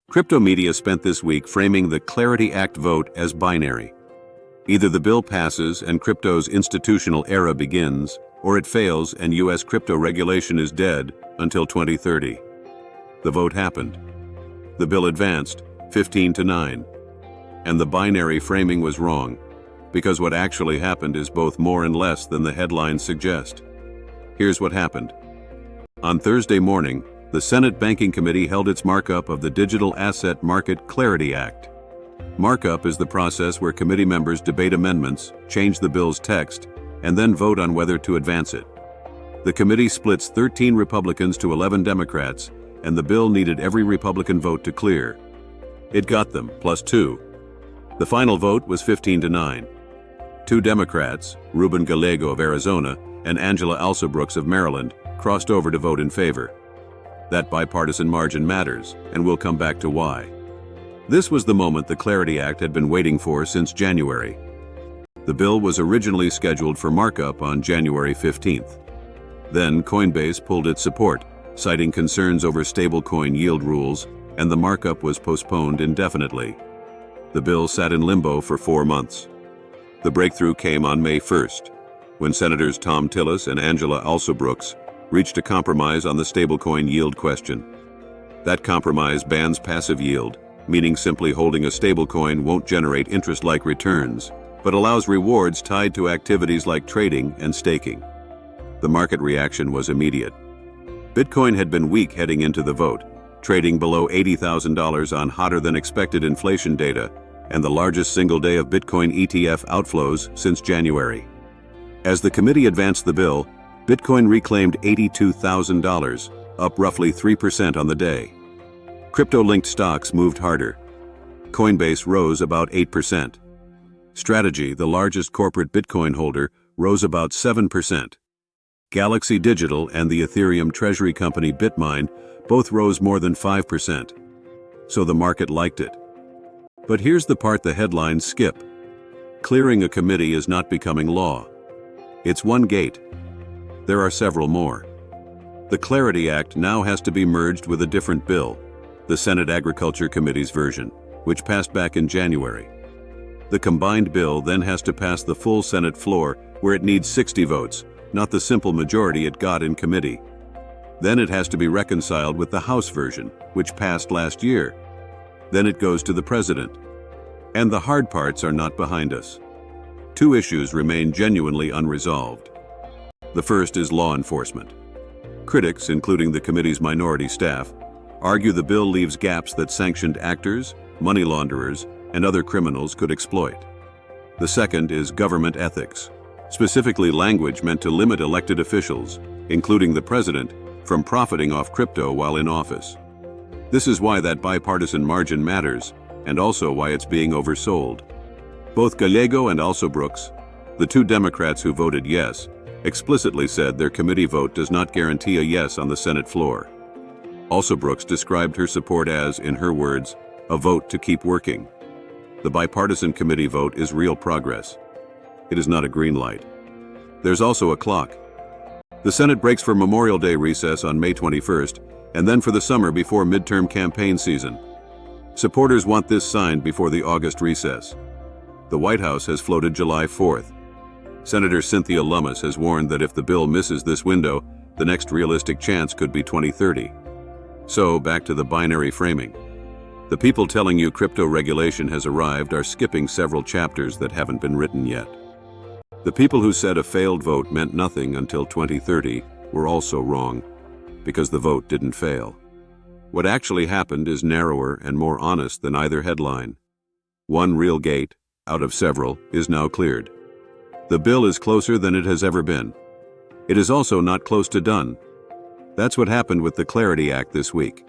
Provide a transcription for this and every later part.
Crypto media spent this week framing the Clarity Act vote as binary. Either the bill passes and crypto's institutional era begins, or it fails and U.S. crypto regulation is dead until 2030. The vote happened. The bill advanced, 15-9. And the binary framing was wrong, because what actually happened is both more and less than the headlines suggest. Here's what happened. On Thursday morning, the Senate Banking Committee held its markup of the Digital Asset Market Clarity Act. Markup is the process where committee members debate amendments, change the bill's text, and then vote on whether to advance it. The committee splits 13 Republicans to 11 Democrats, and the bill needed every Republican vote to clear. It got them, +2. The final vote was 15-9. 2 Democrats, Ruben Gallego of Arizona and Angela Alsobrooks of Maryland, crossed over to vote in favor. That bipartisan margin matters, and we'll come back to why. This was the moment the Clarity Act had been waiting for since January. The bill was originally scheduled for markup on January 15th. Then Coinbase pulled its support, citing concerns over stablecoin yield rules, and the markup was postponed indefinitely. The bill sat in limbo for 4 months. The breakthrough came on May 1st, when Senators Tom Tillis and Angela Alsobrooks reached a compromise on the stablecoin yield question. That compromise bans passive yield, meaning simply holding a stablecoin won't generate interest-like returns, but allows rewards tied to activities like trading and staking. The market reaction was immediate. Bitcoin had been weak heading into the vote, trading below $80,000 on hotter-than-expected inflation data and the largest single day of Bitcoin ETF outflows since January. As the committee advanced the bill, Bitcoin reclaimed $82,000, up roughly 3% on the day. Crypto-linked stocks moved harder. Coinbase rose about 8%. Strategy, the largest corporate Bitcoin holder, rose about 7%. Galaxy Digital and the Ethereum treasury company Bitmine both rose more than 5%. So the market liked it. But here's the part the headlines skip. Clearing a committee is not becoming law. It's one gate. There are several more. The Clarity Act now has to be merged with a different bill, the Senate Agriculture Committee's version, which passed back in January. The combined bill then has to pass the full Senate floor, where it needs 60 votes, not the simple majority it got in committee. Then it has to be reconciled with the House version, which passed last year. Then it goes to the President. And the hard parts are not behind us. 2 issues remain genuinely unresolved. The first is law enforcement. Critics, including the committee's minority staff, argue the bill leaves gaps that sanctioned actors, money launderers, and other criminals could exploit. The second is government ethics, specifically language meant to limit elected officials, including the president, from profiting off crypto while in office. This is why that bipartisan margin matters, and also why it's being oversold. Both Gallego and Alsobrooks, the 2 Democrats who voted yes, explicitly said their committee vote does not guarantee a yes on the Senate floor. Alsobrooks described her support as, in her words, a vote to keep working. The bipartisan committee vote is real progress. It is not a green light. There's also a clock. The Senate breaks for Memorial Day recess on May 21st, and then for the summer before midterm campaign season. Supporters want this signed before the August recess. The White House has floated July 4th. Senator Cynthia Lummis has warned that if the bill misses this window, the next realistic chance could be 2030. So, back to the binary framing. The people telling you crypto regulation has arrived are skipping several chapters that haven't been written yet. The people who said a failed vote meant nothing until 2030 were also wrong, because the vote didn't fail. What actually happened is narrower and more honest than either headline. One real gate, out of several, is now cleared. The bill is closer than it has ever been. It is also not close to done. That's what happened with the Clarity Act this week.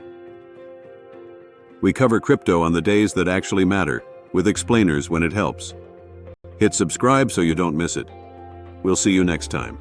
We cover crypto on the days that actually matter, with explainers when it helps. Hit subscribe so you don't miss it. We'll see you next time.